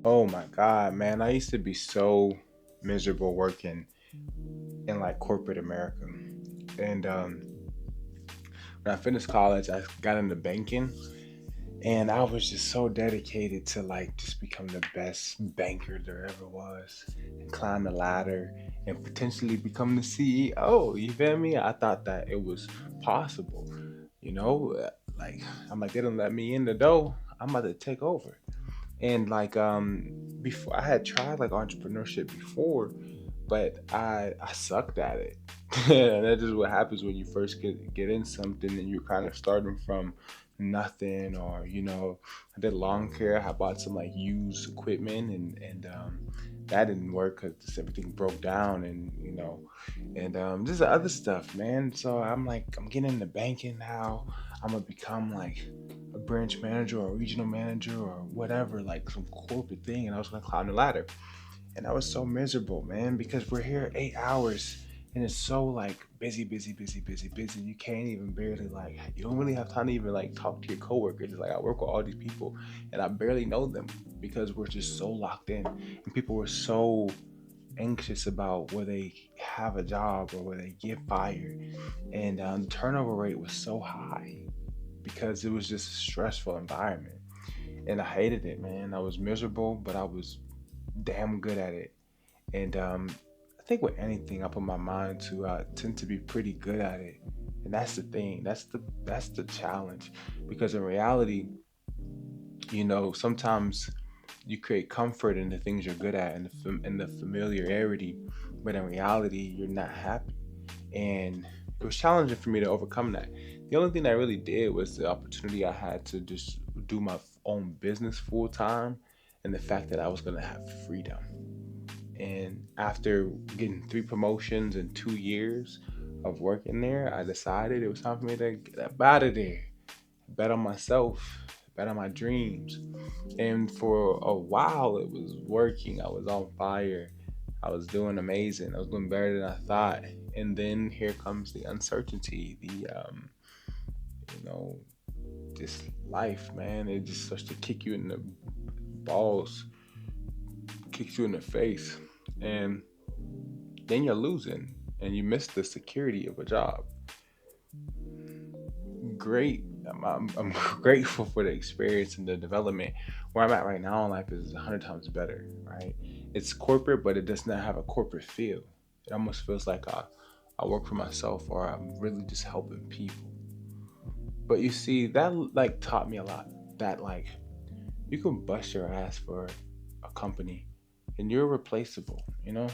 Oh my God, man. I used to be so miserable working in like corporate America. And when I finished college, I got into banking and I was just so dedicated to like just become the best banker there ever was and climb the ladder and potentially become the CEO. You feel me? I thought that it was possible. You know, like I'm like, they don't let me in the door. I'm about to take over. And like before I had tried like entrepreneurship before, but I sucked at it. And that's just what happens when you first get in something and you're kind of starting from nothing. Or I did lawn care. I bought some like used equipment, and that didn't work because everything broke down, and just other stuff, man. So I'm getting into banking now. I'm gonna become like a branch manager or a regional manager or whatever, like some corporate thing, and I was gonna climb the ladder. And I was so miserable, man, because we're here 8 hours and it's so like busy, busy, busy, busy, busy. You can't even barely like you don't really have time to even like talk to your coworkers. It's like I work with all these people and I barely know them because we're just so locked in. And people were so anxious about where they have a job or where they get fired. And the turnover rate was so high because it was just a stressful environment. And I hated it, man. I was miserable, but I was damn good at it. And I think with anything, I put my mind to, I tend to be pretty good at it. And that's the thing. That's the challenge, because in reality, sometimes you create comfort in the things you're good at and the familiarity, but in reality, you're not happy. And it was challenging for me to overcome that. The only thing I really did was the opportunity I had to just do my own business full time, and the fact that I was gonna have freedom. And after getting 3 promotions in 2 years of working there, I decided it was time for me to get up out of there, bet on myself, bet on my dreams. And for a while, it was working. I was on fire. I was doing amazing. I was doing better than I thought. And then here comes the uncertainty, you know, this life, man. It just starts to kick you in the balls, kicks you in the face. And then you're losing and you miss the security of a job. Great. I'm grateful for the experience and the development. Where I'm at right now in life is 100 times better, right? It's corporate, but it does not have a corporate feel. It almost feels like I work for myself, or I'm really just helping people. But you see, that like taught me a lot. That like you can bust your ass for a company and you're replaceable, And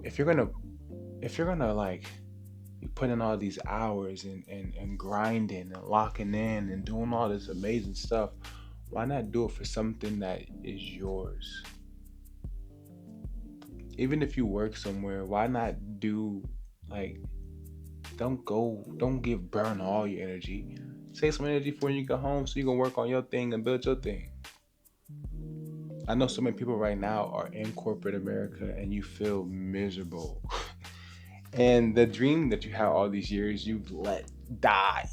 if you're gonna like you put in all these hours and grinding and locking in and doing all this amazing stuff, why not do it for something that is yours? Even if you work somewhere, why not do like don't give burn all your energy. Save some energy for when you go home so you can work on your thing and build your thing. I know so many people right now are in corporate America and you feel miserable. And the dream that you had all these years, you've let die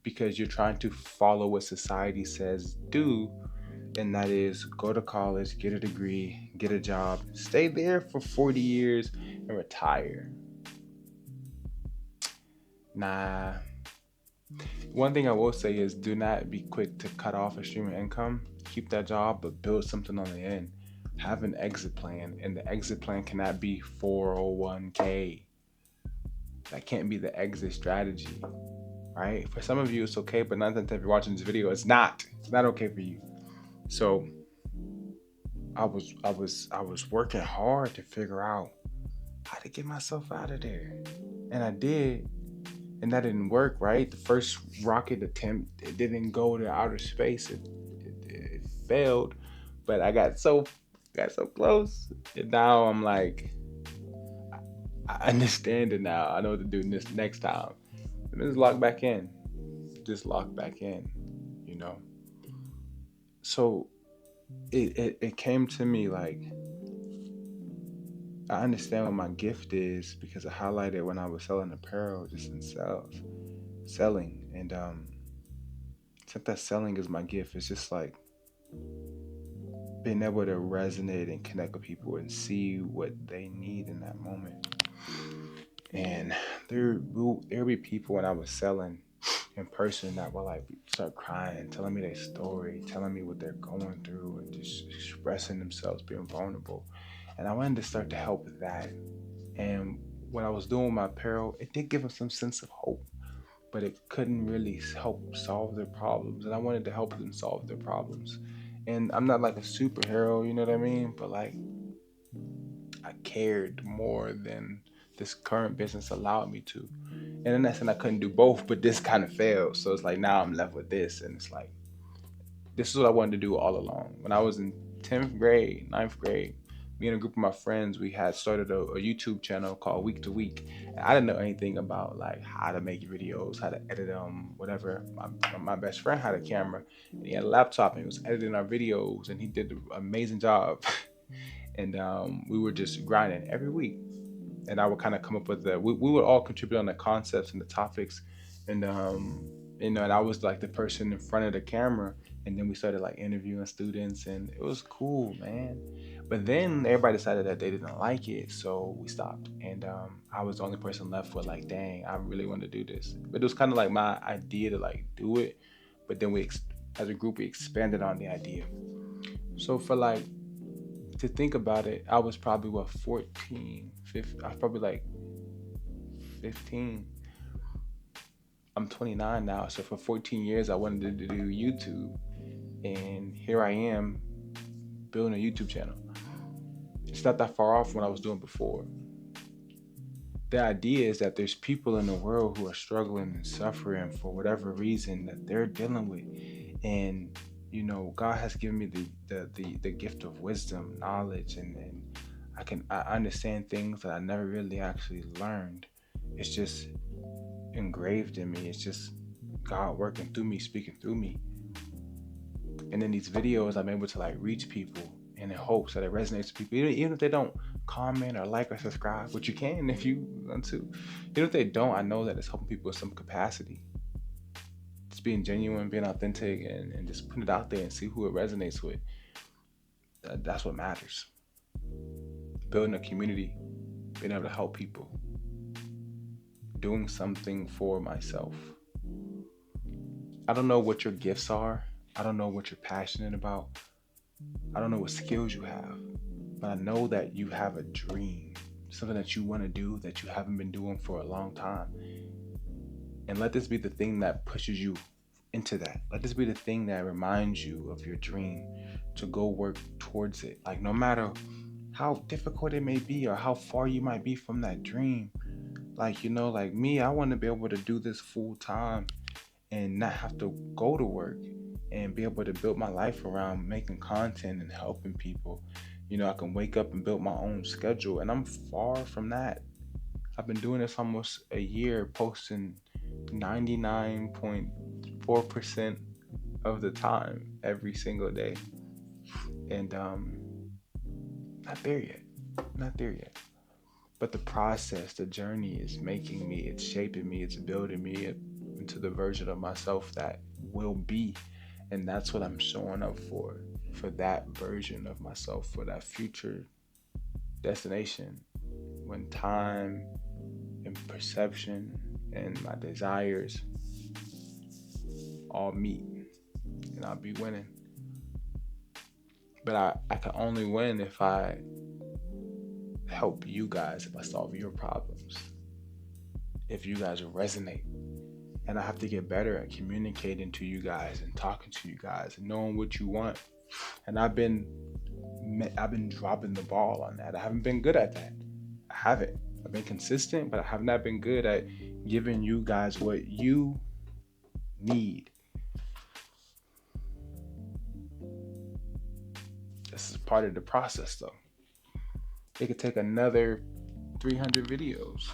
because you're trying to follow what society says do, and that is go to college, get a degree, get a job, stay there for 40 years, and retire. Nah. One thing I will say is do not be quick to cut off a stream of income. Keep that job, but build something on the end. Have an exit plan, and the exit plan cannot be 401k. That can't be the exit strategy, right? For some of you, it's okay, but not that if you're watching this video, it's not. It's not okay for you. So I was working hard to figure out how to get myself out of there, and I did, and that didn't work. Right, the first rocket attempt, it didn't go to outer space. It failed, but I got so close, and now I'm like, I understand it now. I know what to do this next time. And just lock back in. Just lock back in. You know. So it came to me like I understand what my gift is because I highlighted when I was selling apparel, just in sales, selling, and since that selling is my gift, it's just like being able to resonate and connect with people and see what they need in that moment. And there'll be people when I was selling in person that will like start crying, telling me their story, telling me what they're going through, and just expressing themselves, being vulnerable. And I wanted to start to help with that. And what I was doing with my apparel, it did give them some sense of hope, but it couldn't really help solve their problems. And I wanted to help them solve their problems. And I'm not like a superhero, you know what I mean? But like, I cared more than this current business allowed me to. And in that sense, I couldn't do both, but this kind of failed. So it's like now I'm left with this. And it's like, this is what I wanted to do all along. When I was in 10th grade, ninth grade, me and a group of my friends, we had started a YouTube channel called Week to Week. And I didn't know anything about like how to make videos, how to edit them, whatever. My best friend had a camera and he had a laptop and he was editing our videos and he did an amazing job. And we were just grinding every week. And I would kind of come up with we would all contribute on the concepts and the topics. And, and I was like the person in front of the camera. And then we started like interviewing students and it was cool, man. But then everybody decided that they didn't like it. So we stopped. And I was the only person left with like, dang, I really want to do this. But it was kind of like my idea to like do it. But then as a group, we expanded on the idea. So for like, to think about it, I was probably 14, 15, I was probably like 15. I'm 29 now, so for 14 years I wanted to do YouTube, and here I am building a YouTube channel. It's not that far off from what I was doing before. The idea is that there's people in the world who are struggling and suffering for whatever reason that they're dealing with, and God has given me the gift of wisdom, knowledge, and I understand things that I never really actually learned. It's just engraved in me. It's just God working through me, speaking through me. And in these videos, I'm able to like reach people in hopes that it resonates with people, even if they don't comment or like or subscribe, which you can if you want to. Even if they don't, I know that it's helping people in some capacity. Just being genuine, being authentic, and just putting it out there and see who it resonates with. That's what matters. Building a community, being able to help people, doing something for myself. I don't know what your gifts are. I don't know what you're passionate about. I don't know what skills you have, but I know that you have a dream, something that you want to do that you haven't been doing for a long time. And let this be the thing that pushes you into that. Let this be the thing that reminds you of your dream to go work towards it. Like no matter how difficult it may be or how far you might be from that dream. Like, like me, I want to be able to do this full time and not have to go to work and be able to build my life around making content and helping people. I can wake up and build my own schedule, and I'm far from that. I've been doing this almost a year, posting 99.4% of the time every single day. And not there yet. Not there yet. But the process, the journey is making me, it's shaping me, it's building me into the version of myself that will be. And that's what I'm showing up for that version of myself, for that future destination when time and perception and my desires all meet, and I'll be winning. But I can only win if I help you guys, if I solve your problems, if you guys resonate. And I have to get better at communicating to you guys and talking to you guys and knowing what you want. And I've been dropping the ball on that. I haven't been good at that. I haven't. I've been consistent, but I have not been good at giving you guys what you need. This is part of the process, though. It could take another 300 videos.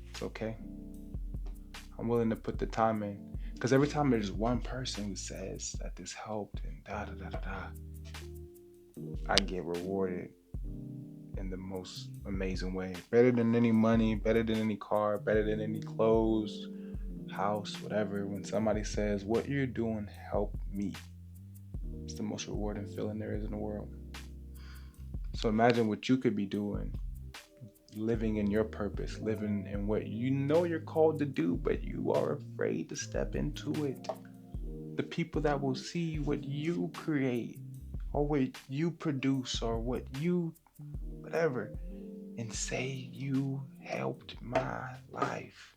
It's okay. I'm willing to put the time in. Because every time there's one person who says that this helped and I get rewarded in the most amazing way. Better than any money, better than any car, better than any clothes, house, whatever. When somebody says, what you're doing helped me, It's the most rewarding feeling there is in the world. So imagine what you could be doing, living in your purpose, living in what you know you're called to do, but you are afraid to step into it. The people that will see what you create or what you produce or what you, whatever, and say you helped my life.